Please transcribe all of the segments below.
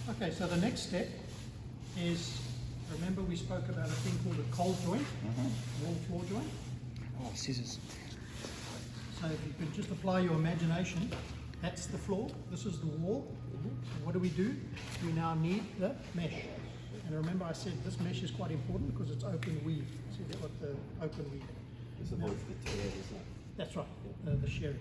Okay, so the next step is, remember we spoke about a thing called a cold joint, wall floor joint. Oh, scissors. So if you could just apply your imagination, that's the floor, this is the wall. So what do? We now need the mesh. And remember I said this mesh is quite important because it's open weave. See they've got the open weave. It's the one for the tear, isn't it? That's right, the sharing.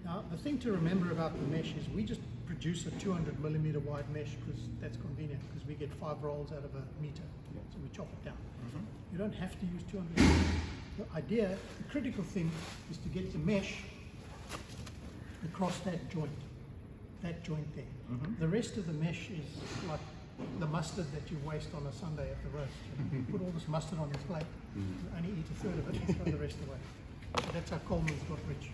Now the thing to remember about the mesh is we just produce a 200mm wide mesh because that's convenient because we get 5 rolls out of a meter. So we chop it down. You don't have to use 200. The idea, the critical thing is to get the mesh across that joint there. The rest of the mesh is like the mustard that you waste on a Sunday at the roast. You put all this mustard on your plate, you only eat a third of it and throw the rest away. So that's how Coleman's got rich.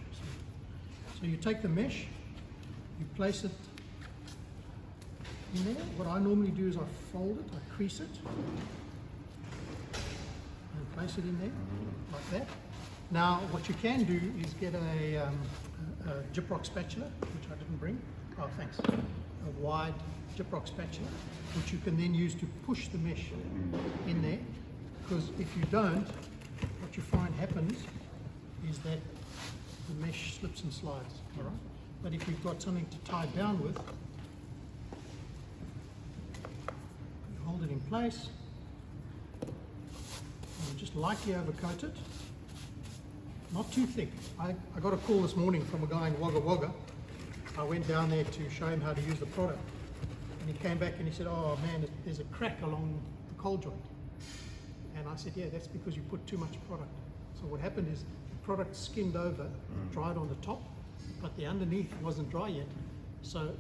So you take the mesh, you place it in there. What I normally do is I fold it, I crease it, and place it in there, like that. Now what you can do is get a gyprock spatula, which I didn't bring. Oh, thanks. A wide gyprock spatula, which you can then use to push the mesh in there. Because if you don't, what you find happens is that the mesh slips and slides. All right. But if you've got something to tie down with, you hold it in place, and you just lightly overcoat it. Not too thick. I got a call this morning from a guy in Wagga Wagga. I went down there to show him how to use the product. And he came back and he said, oh man, there's a crack along the cold joint. And I said, yeah, that's because you put too much product. So what happened is the product skimmed over, dried on the top, but the underneath wasn't dry yet. So